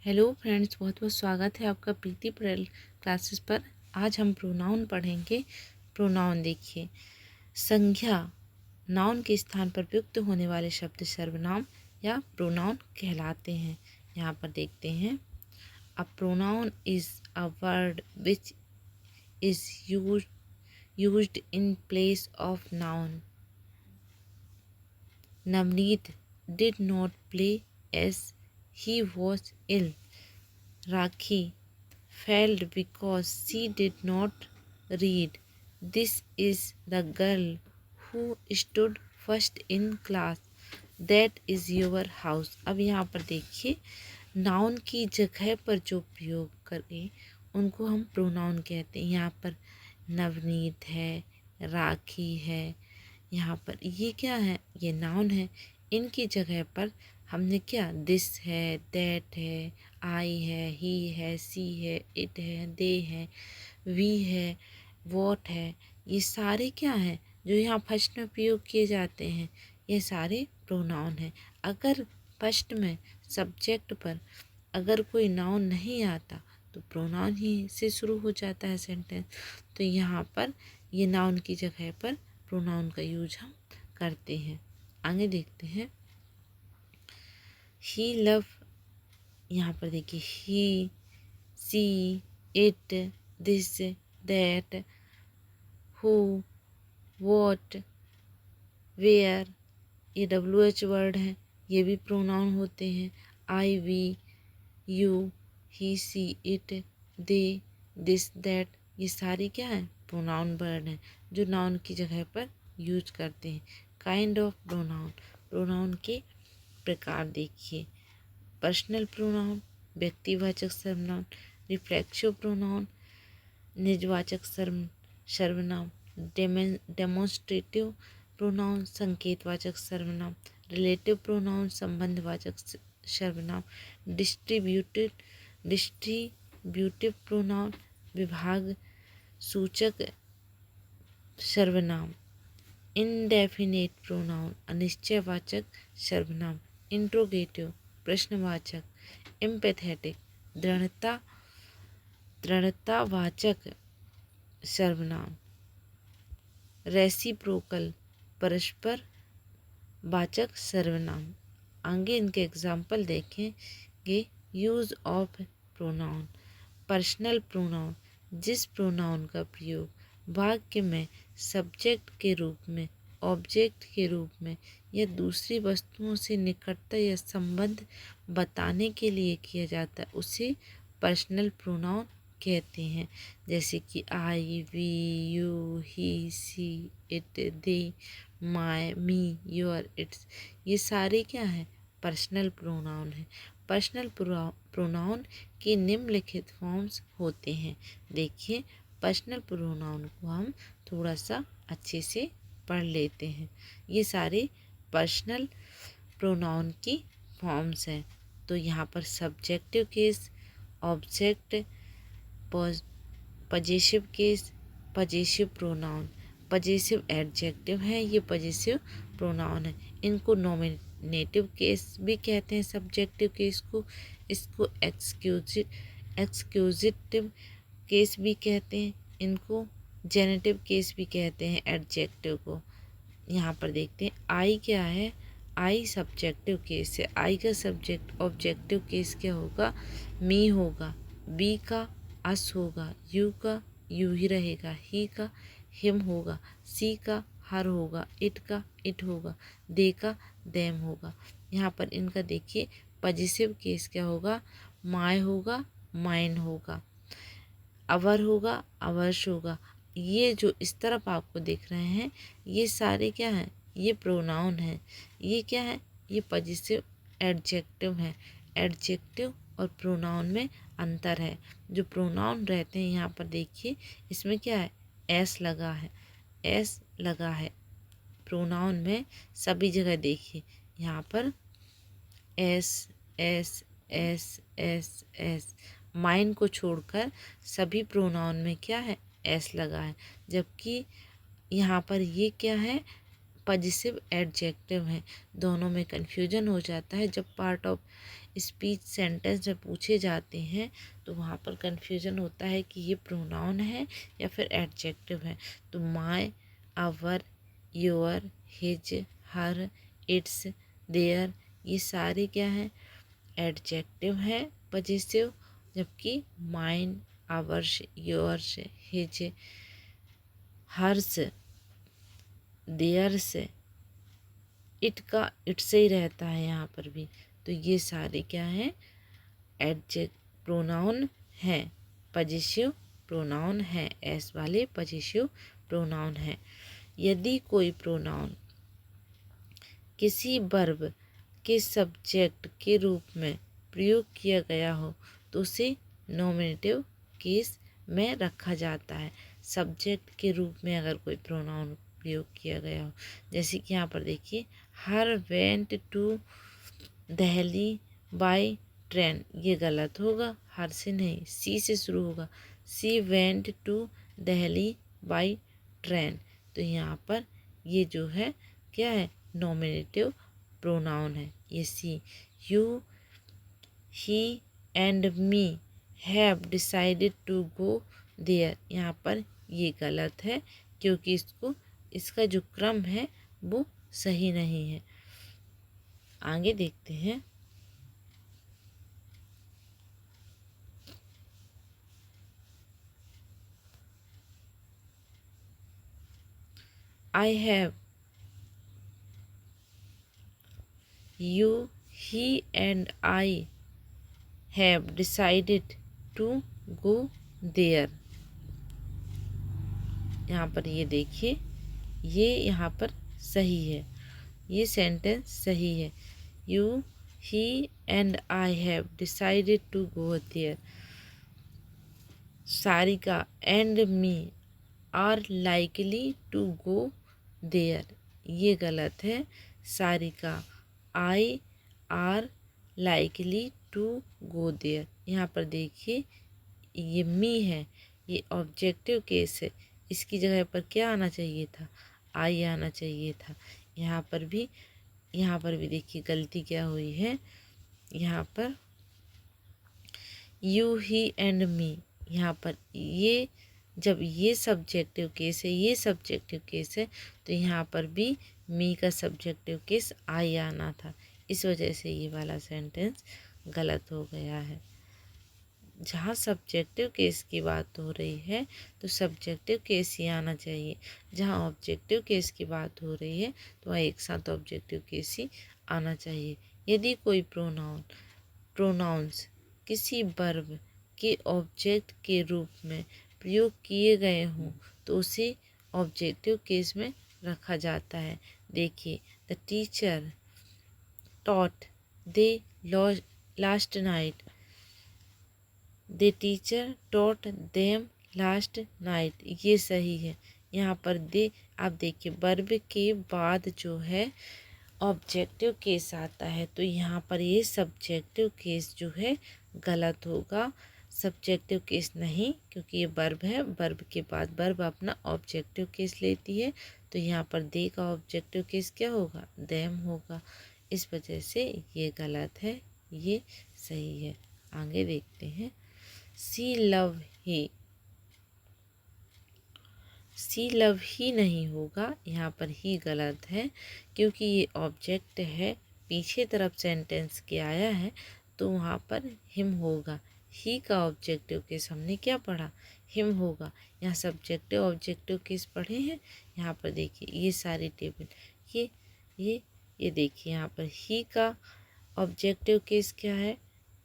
Hello friends, बहुत बहुत स्वागत है आपका प्रीति प्रेल क्लासेस पर। आज हम प्रोनाउन पढ़ेंगे। प्रोनाउन देखिए, संज्ञा नाउन के स्थान पर प्रयुक्त होने वाले शब्द सर्वनाम या प्रोनाउन कहलाते हैं। यहाँ पर देखते हैं, a pronoun is a word which is used in place of noun. Navneet did not play as he was ill. Rakhi failed because she did not read. This is the girl who stood first in class. That is your house. अब यहाँ पर देखिए, noun की जगह पर जो प्रयोग करें उनको हम प्रोनाउन कहते हैं। यहाँ पर नवनीत है, राखी है, यहाँ पर ये क्या है, ये नाउन है। इनकी जगह पर हमने क्या, दिस है, दैट है, आई है, ही है, सी है, इट है, दे है, वी है, वॉट है, ये सारे क्या हैं जो यहाँ फर्स्ट में प्रयोग किए जाते हैं, ये सारे प्रोनाउन हैं। अगर फर्स्ट में सब्जेक्ट पर अगर कोई नाउन नहीं आता तो प्रोनाउन ही से शुरू हो जाता है सेंटेंस। तो यहाँ पर ये नाउन की जगह पर प्रोनाउन का यूज हम करते हैं। आगे देखते हैं, ही लव, यहाँ पर देखिए, he, she, it, this, that, who, what, where, ये WH वर्ड है, ये भी प्रोनाउन होते हैं। I, we, you, he, she, it, they, this, that, ये सारी क्या है, प्रोनाउन वर्ड हैं जो नाउन की जगह पर यूज करते हैं। काइंड ऑफ प्रोनाउन, प्रोनाउन के प्रकार देखिए, पर्सनल प्रोनाउन, व्यक्तिवाचक सर्वनाम, रिफ्लेक्सिव प्रोनाउन, निजवाचक सर्वनाम, डेमोन्स्ट्रेटिव प्रोनाउन, संकेतवाचक सर्वनाम, रिलेटिव प्रोनाउन, संबंधवाचक सर्वनाम, डिस्ट्रीब्यूटिव प्रोनाउन, विभाग सूचक सर्वनाम, इनडेफिनेट प्रोनाउन, अनिश्चयवाचक सर्वनाम, इंट्रोगेटिव प्रश्नवाचक, एम्पैथेटिक दृढ़तावाचक सर्वनाम, रेसिप्रोकल परस्पर वाचक सर्वनाम। आगे इनके एग्जाम्पल देखेंगे। Use of pronoun, personal pronoun, जिस प्रोनाउन का प्रयोग वाक्य में सब्जेक्ट के रूप में, ऑब्जेक्ट के रूप में या दूसरी वस्तुओं से निकटता या संबंध बताने के लिए किया जाता है उसे पर्सनल प्रोनाउन कहते हैं। जैसे कि I, we, you, he, she, it, they, my, me, your, its, ये सारे क्या हैं, पर्सनल प्रोनाउन हैं। पर्सनल प्रोनाउन के निम्नलिखित फॉर्म्स होते हैं। देखिए, पर्सनल प्रोनाउन को हम थोड़ा सा अच्छे से पढ़ लेते हैं। ये सारे पर्सनल प्रोनाउन की फॉर्म्स हैं। तो यहाँ पर subjective case, object, possessive case, possessive pronoun, possessive adjective है, ये पजेसिव प्रोनाउन है। इनको नॉमिनेटिव केस भी कहते हैं, सब्जेक्टिव केस को। इसको एक्सक्यूजिटिव केस भी कहते हैं, इनको जेनेटिव केस भी कहते हैं एडजेक्टिव को। यहाँ पर देखते हैं, आई क्या है, आई सब्जेक्टिव केस है। आई का सब्जेक्ट ऑब्जेक्टिव केस क्या होगा, मी होगा, बी का अस होगा, यू का यू ही रहेगा, ही का हिम होगा, सी का हर होगा, इट का इट होगा, दे का देम होगा। यहाँ पर इनका देखिए, पजेसिव केस क्या होगा, माय होगा, माइन होगा, अवर होगा, अवर्श होगा। ये जो इस तरफ आपको दिख रहे हैं, ये सारे क्या हैं, ये प्रोनाउन हैं। ये क्या है, ये पजेसिव एडजेक्टिव हैं। एडजेक्टिव और प्रोनाउन में अंतर है। जो प्रोनाउन रहते हैं, यहाँ पर देखिए, इसमें क्या है, एस लगा है, एस लगा है। प्रोनाउन में सभी जगह देखिए, यहाँ पर S S S S S, mine को छोड़कर सभी प्रोनाउन में क्या है, एस लगा है। जबकि यहाँ पर ये क्या है, पजेसिव एडजेक्टिव है। दोनों में कन्फ्यूजन हो जाता है जब पार्ट ऑफ स्पीच सेंटेंस में पूछे जाते हैं तो वहाँ पर कन्फ्यूजन होता है कि ये प्रोनाउन है या फिर एडजेक्टिव है। तो my, our, your, his, her, its, their, ये सारे क्या हैं, एडजेक्टिव है पजेसिव, जबकि mine, ours, yours, his, hers, theirs, it का इट से ही रहता है यहाँ पर भी। तो ये सारे क्या हैं, एडजेक्ट प्रोनाउन हैं, पजेसिव प्रोनाउन हैं, एस वाले पजेसिव प्रोनाउन हैं। यदि कोई प्रोनाउन किसी वर्ब के सब्जेक्ट के रूप में प्रयोग किया गया हो तो उसे नॉमिनेटिव केस में रखा जाता है। सब्जेक्ट के रूप में अगर कोई प्रोनाउन प्रयोग किया गया हो, जैसे कि यहाँ पर देखिए, her went to Delhi by train, ये गलत होगा, हर से नहीं, सी से शुरू होगा। She went to Delhi by train, तो यहाँ पर ये जो है क्या है, नॉमिनेटिव प्रोनाउन है, ये she. You, he and me have decided to go there, यहाँ पर ये गलत है क्योंकि इसका जो क्रम है वो सही नहीं है। आगे देखते हैं। I have, you, he and I have decided to go there, यहाँ पर ये देखिए, ये यहाँ पर सही है, ये सेंटेंस सही है। You, he and I have decided to go there, Sarika and me are likely to go there, ये गलत है। Sarika, I are likely to go there, यहाँ पर देखिए ये मी है, ये ऑब्जेक्टिव केस है, इसकी जगह पर क्या आना चाहिए था, आई आना चाहिए था। यहाँ पर भी देखिए गलती क्या हुई है, यहाँ पर यू, ही एंड मी, यहाँ पर ये जब ये सब्जेक्टिव केस है, ये सब्जेक्टिव केस है, तो यहाँ पर भी मी का सब्जेक्टिव केस आई आना था, इस वजह से ये वाला सेंटेंस गलत हो गया है। जहाँ सब्जेक्टिव केस की बात हो रही है तो सब्जेक्टिव केस ही आना चाहिए, जहाँ ऑब्जेक्टिव केस की बात हो रही है तो वहाँ एक साथ ऑब्जेक्टिव केस ही आना चाहिए। यदि कोई प्रोनाउंस किसी वर्ब के ऑब्जेक्ट के रूप में प्रयोग किए गए हों तो उसे ऑब्जेक्टिव केस में रखा जाता है। देखिए, the teacher taught they last night, the teacher taught them last night, ये सही है। यहाँ पर दे, आप देखिए वर्ब के बाद जो है ऑब्जेक्टिव केस आता है, तो यहाँ पर ये सब्जेक्टिव केस जो है गलत होगा। सब्जेक्टिव केस नहीं, क्योंकि ये वर्ब है, वर्ब के बाद वर्ब अपना ऑब्जेक्टिव केस लेती है, तो यहाँ पर दे का ऑब्जेक्टिव केस क्या होगा, देम होगा। इस वजह से ये गलत है, ये सही है। आगे देखते हैं। सी लव ही, सी लव ही नहीं होगा, यहाँ पर ही गलत है क्योंकि ये ऑब्जेक्ट है, पीछे तरफ सेंटेंस के आया है तो वहाँ पर हिम होगा। ही का ऑब्जेक्टिव केस हमने क्या पढ़ा, हिम होगा। यहाँ सब्जेक्टिव ऑब्जेक्टिव केस पढ़े हैं। यहाँ पर देखिए ये सारी टेबल, ये ये ये देखिए, यहाँ पर ही का ऑब्जेक्टिव केस क्या है,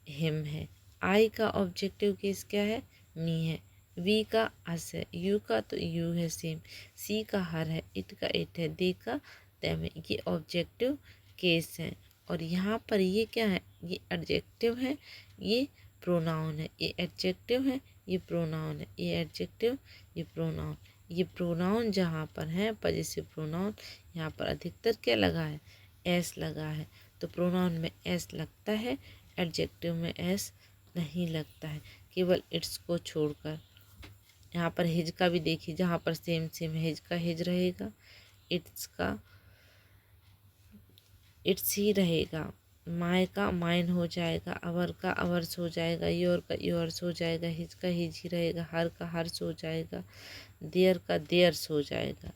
हिम है। आई का ऑब्जेक्टिव केस क्या है, मी है। वी का अस है, यू का तो यू है सेम, सी का हर है, इट का इट है, दे का देम है। ये ऑब्जेक्टिव केस है। और यहाँ पर ये क्या है, ये एडजेक्टिव है, ये प्रोनाउन है, ये एडजेक्टिव है, ये प्रोनाउन है, ये एडजेक्टिव, ये प्रोनाउन। ये प्रोनाउन जहाँ पर है पजेसिव प्रोनाउन, यहाँ पर अधिकतर क्या लगा है, एस लगा है। तो प्रोनाउन में एस लगता है, एडजेक्टिव में एस नहीं लगता है, केवल इट्स को छोड़कर। यहाँ पर हिज का भी देखिए, जहाँ पर सेम सेम हिज का हिज रहेगा, इट्स का इट्स ही रहेगा। माय का माइन हो जाएगा, अवर का अवर्स हो जाएगा, योर का योर्स हो जाएगा, हिज का हिज ही रहेगा, हर का हर्स हो जाएगा, देयर का देयर्स हो जाएगा।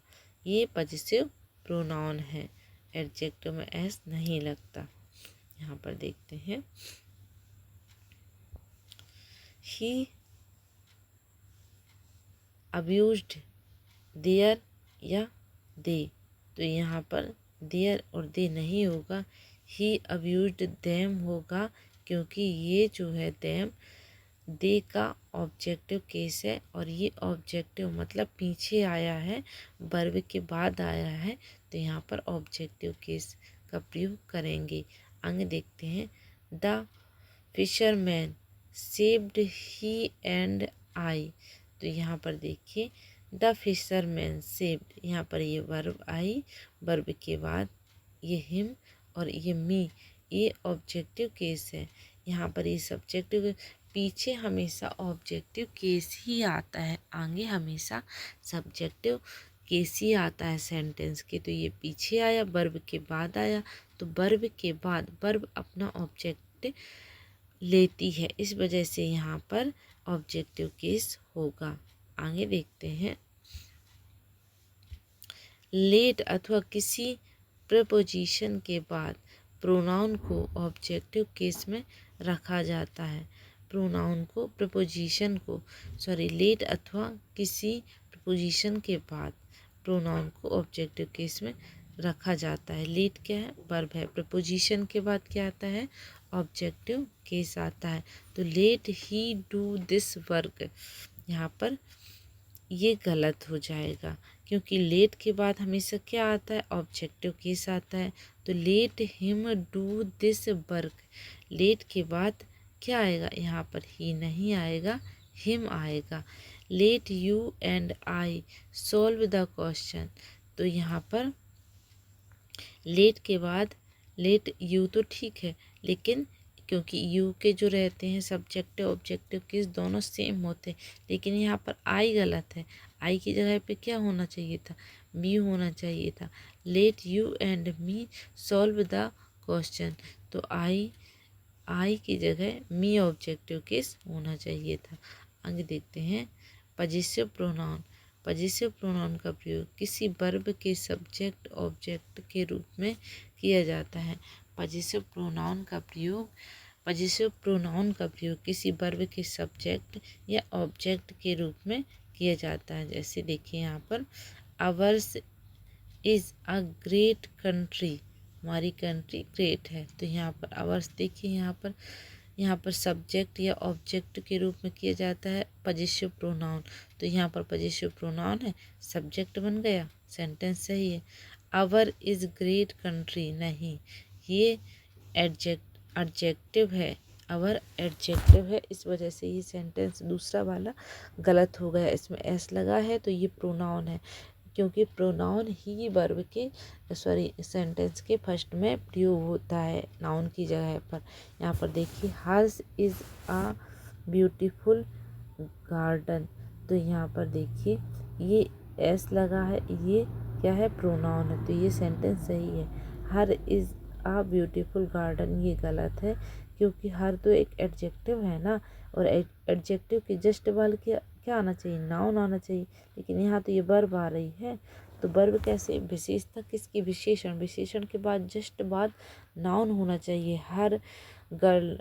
ये पजेसिव प्रोनाउन है, एडजेक्टिव में एस नहीं लगता। यहाँ पर देखते हैं, ही अब्यूज्ड देयर या दे, तो यहाँ पर देयर और दे नहीं होगा, ही अब्यूज्ड देम होगा, क्योंकि ये जो है देम दे का ऑब्जेक्टिव केस है और ये ऑब्जेक्टिव मतलब पीछे आया है, वर्ब के बाद आया है, तो यहाँ पर ऑब्जेक्टिव केस का प्रयोग करेंगे। आगे देखते हैं, the fisherman saved he and आई, तो यहाँ पर देखिए द फिशरमैन सेव्ड, यहाँ पर ये वर्ब आई, वर्ब के बाद ये हिम और ये मी, ये ऑब्जेक्टिव केस है। यहाँ पर ये सब्जेक्टिव, पीछे हमेशा ऑब्जेक्टिव केस ही आता है, आगे हमेशा सब्जेक्टिव केस ही आता है सेंटेंस के। तो ये पीछे आया, वर्ब के बाद आया, तो वर्ब के बाद वर्ब अपना ऑब्जेक्ट लेती है, इस वजह से यहाँ पर ऑब्जेक्टिव केस होगा। आगे देखते हैं, लेट अथवा किसी प्रपोजिशन के बाद प्रोनाउन को ऑब्जेक्टिव केस में रखा जाता है। प्रोनाउन को प्रपोजिशन को लेट अथवा किसी प्रपोजिशन के बाद प्रोनाउन को ऑब्जेक्टिव केस में रखा जाता है। लेट क्या है, वर्ब है, प्रपोजिशन के बाद क्या आता है, ऑब्जेक्टिव केस आता है। तो let he do this work, यहाँ पर ये गलत हो जाएगा, क्योंकि लेट के बाद हमेशा क्या आता है, ऑब्जेक्टिव केस आता है। तो let him do this work, let के बाद क्या आएगा, यहाँ पर ही नहीं आएगा, हिम आएगा। Let you and I solve the question, तो यहाँ पर लेट के बाद लेट यू तो ठीक है, लेकिन क्योंकि यू के जो रहते हैं सब्जेक्टिव ऑब्जेक्टिव केस दोनों सेम होते हैं, लेकिन यहाँ पर आई गलत है। आई की जगह पे क्या होना चाहिए था, मी होना चाहिए था। Let you and me solve the question, तो आई की जगह मी ऑब्जेक्टिव केस होना चाहिए था। आगे देखते हैं, पजेसिव प्रोनाउन। पजेसिव प्रोनाउन का प्रयोग किसी वर्ब के सब्जेक्ट ऑब्जेक्ट के रूप में किया जाता है। पजेसिव प्रोनाउन का प्रयोग किसी वर्ब के सब्जेक्ट या ऑब्जेक्ट के रूप में किया जाता है। जैसे देखिए यहाँ पर, hours is a great country, हमारी कंट्री ग्रेट है, तो यहाँ पर आवर्स देखिए, यहाँ पर सब्जेक्ट या ऑब्जेक्ट के रूप में किया जाता है पजेसिव प्रोनाउन, तो यहाँ पर पजेसिव प्रोनाउन है, सब्जेक्ट बन गया, सेंटेंस सही है। आवर इज़ ग्रेट कंट्री नहीं, ये एडजेक्टिव है, आवर एडजेक्टिव है, इस वजह से ये सेंटेंस दूसरा वाला गलत हो गया, इसमें एस लगा है, तो ये प्रोनाउन है, क्योंकि प्रोनाउन ही वर्ब के सेंटेंस के फर्स्ट में प्रयोग होता है नाउन की जगह पर। यहाँ पर देखिए, hers is a beautiful garden, तो यहाँ पर देखिए ये एस लगा है, ये क्या है, प्रोनाउन है, तो ये सेंटेंस सही है। हर इज़ अ ब्यूटीफुल गार्डन ये गलत है, क्योंकि हर तो एक एडजेक्टिव है ना, और एडजेक्टिव के जस्ट बाद क्या आना चाहिए, नाउन आना चाहिए, लेकिन यहाँ तो ये वर्ब आ रही है, तो वर्ब कैसे, विशेषता किसकी, विशेषण के बाद जस्ट बाद नाउन होना चाहिए, हर गर्ल,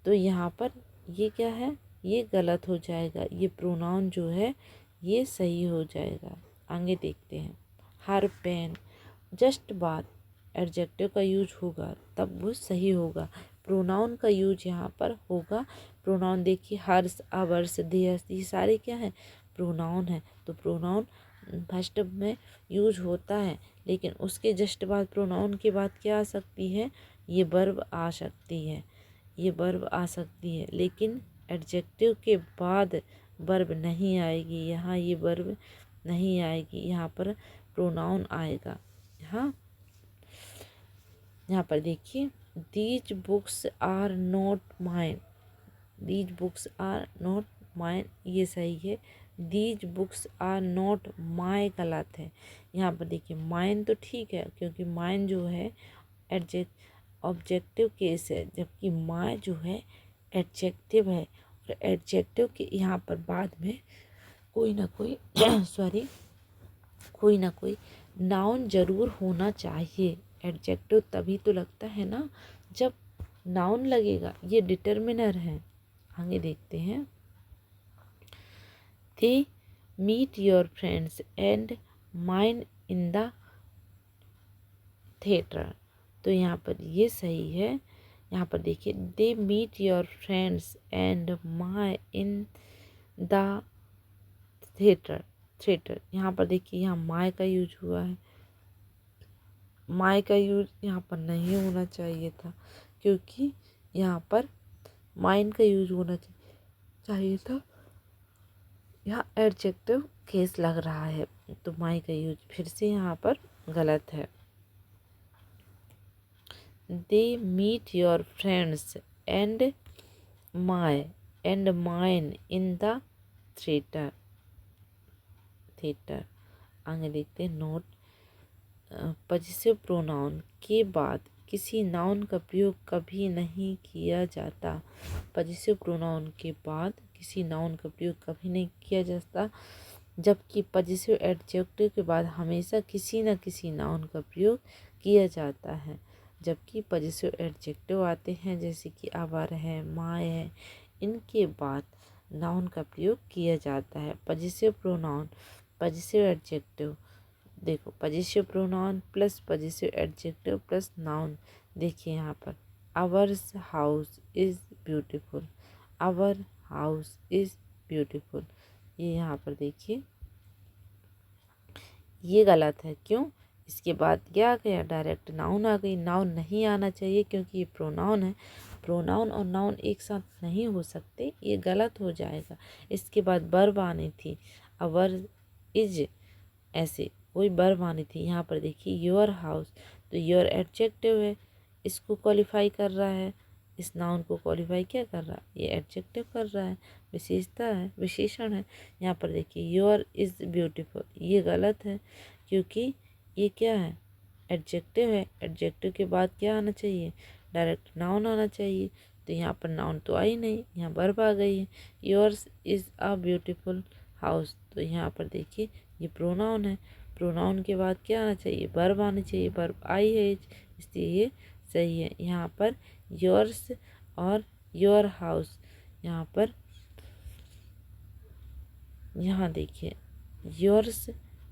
तो यहाँ पर ये क्या है, ये गलत हो जाएगा, ये प्रोनाउन जो है ये सही हो जाएगा। आगे देखते हैं, हर पेन, जस्ट बाद एडजेक्टिव का यूज होगा तब वो सही होगा, प्रोनाउन का यूज यहाँ पर होगा। प्रोनाउन देखिए, हर्स, आवर्स, देयर्स, ये सारे क्या हैं, प्रोनाउन है, तो प्रोनाउन फर्स्ट में यूज होता है, लेकिन उसके जस्ट बाद प्रोनाउन के बाद क्या आ सकती है, ये वर्ब आ सकती है, ये वर्ब आ सकती है, लेकिन एडजेक्टिव के बाद वर्ब नहीं आएगी, यहाँ ये वर्ब नहीं आएगी, यहाँ पर प्रोनाउन आएगा। यहाँ पर देखिए, these books are not mine, these books are not mine ये सही है, these books are not my गलत है। यहाँ पर देखिए, माइन तो ठीक है, क्योंकि माइन जो है ऑब्जेक्टिव केस है, जबकि माय जो है एडजेक्टिव है। और एडजेक्टिव के यहाँ पर बाद में कोई ना कोई सॉरी कोई ना कोई नाउन जरूर होना चाहिए। एडजेक्टिव तभी तो लगता है ना जब नाउन लगेगा। ये डिटर्मिनर है। आगे देखते हैं। They meet your friends and mine in the theatre. तो यहाँ पर ये सही है। यहाँ पर देखिए, they meet your friends and my in the theatre. Theatre यहाँ पर देखिए, यहाँ माई का यूज हुआ है। माई का यूज यहाँ पर नहीं होना चाहिए था, क्योंकि यहाँ पर माइन का यूज होना चाहिए था। यहाँ एडजेक्टिव केस लग रहा है, तो माई का यूज फिर से यहाँ पर गलत है। They meet your friends and mine in the theatre. Theatre आगे देखते हैं। नोट, पजेसिव प्रोनाउन के बाद किसी नाउन का प्रयोग कभी नहीं किया जाता। पजेसिव प्रोनाउन के बाद किसी नाउन का प्रयोग कभी नहीं किया जाता, जबकि पजेसिव एडजेक्टिव के बाद हमेशा किसी न किसी नाउन का प्रयोग किया जाता है। जबकि पजेसिव एडजेक्टिव आते हैं जैसे कि आवर है, माय है, इनके बाद नाउन का प्रयोग किया जाता है। पजेसिव प्रोनाउन, पजेसिव एडजेक्टिव, देखो possessive pronoun plus possessive adjective plus noun. देखिए यहाँ पर, ours house is beautiful. Our house is beautiful, ये यहाँ पर देखिए ये गलत है। क्यों? इसके बाद क्या आ गया? डायरेक्ट नाउन आ गई। नाउन नहीं आना चाहिए क्योंकि ये प्रोनाउन है। प्रोनाउन और नाउन एक साथ नहीं हो सकते, ये गलत हो जाएगा। इसके बाद वर्ब आनी थी, अवर इज, ऐसे कोई वर्ब आनी थी। यहाँ पर देखिए योर हाउस, तो योर एडजेक्टिव है, इसको क्वालिफाई कर रहा है, इस नाउन को क्वालिफाई क्या कर रहा है? ये एडजेक्टिव कर रहा है, विशेषता है, विशेषण है। यहाँ पर देखिए योर इज़ ब्यूटीफुल, ये गलत है क्योंकि ये क्या है? एडजेक्टिव है। एडजेक्टिव के बाद क्या आना चाहिए? डायरेक्ट नाउन आना चाहिए। तो यहाँ पर नाउन तो आई नहीं, यहाँ वर्ब आ गई है। Yours is a beautiful house, तो यहाँ पर देखिए ये प्रोनाउन है। प्रोनाउन के बाद क्या आना चाहिए? वर्ब आनी चाहिए। वर्ब आई है, इसलिए ये सही है। यहाँ पर योर्स और योर हाउस, यहाँ पर यहाँ देखिए योर्स,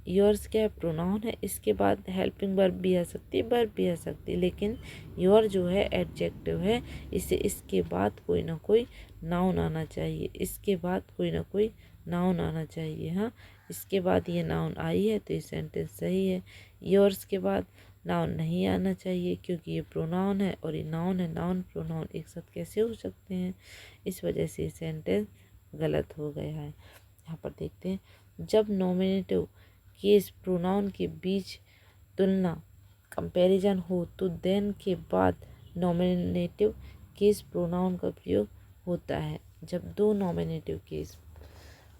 योर्स क्या है? प्रोनाउन है। इसके बाद हेल्पिंग वर्ब भी आ सकती है, वर्ब भी आ सकती है, लेकिन योर जो है एडजेक्टिव है, इसे इसके बाद कोई ना कोई नाउन आना चाहिए। इसके बाद कोई ना कोई नाउन आना चाहिए। हाँ, इसके बाद ये नाउन आई है तो ये सेंटेंस सही है। योर्स के बाद नाउन नहीं आना चाहिए क्योंकि ये प्रोनाउन है और ये नाउन है। नाउन प्रोनाउन एक साथ कैसे हो सकते हैं? इस वजह से ये सेंटेंस गलत हो गया है। यहाँ पर देखते हैं, जब नॉमिनेटिव केस प्रोनाउन के बीच तुलना कंपैरिजन हो तो देन के बाद नॉमिनेटिव केस प्रोनाउन का प्रयोग होता है। जब दो नॉमिनेटिव केस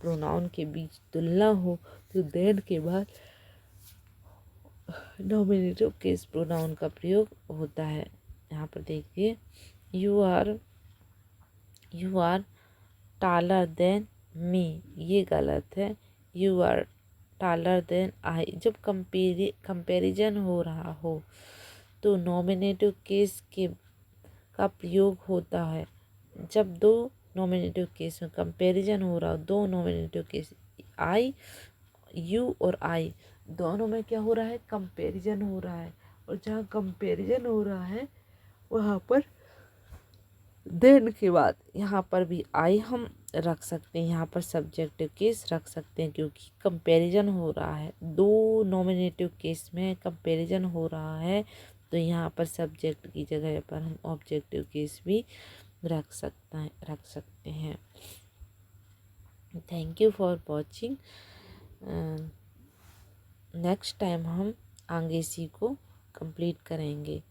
प्रोनाउन के बीच तुलना हो तो देन के बाद नॉमिनेटिव केस प्रोनाउन का प्रयोग होता है। यहाँ पर देखिए, you are taller than me, ये गलत है। You are taller than I. जब कंपेरिजन हो रहा हो तो नॉमिनेटिव केस के का प्रयोग होता है। जब दो नॉमिनेटिव केस में कंपैरिजन हो रहा हो, दो नॉमिनेटिव केस आई, यू और आई दोनों में क्या हो रहा है? कंपैरिजन हो रहा है। और जहाँ कंपैरिजन हो रहा है वहाँ पर देन के बाद यहाँ पर भी आई हम रख सकते हैं, यहाँ पर सब्जेक्टिव केस रख सकते हैं क्योंकि कंपैरिजन हो रहा है। दो नॉमिनेटिव केस में कंपैरिजन हो रहा है तो यहाँ पर सब्जेक्ट की जगह पर हम ऑब्जेक्टिव केस भी रख सकते हैं। Thank you for watching. Next time हम आगे इसी को कंप्लीट करेंगे।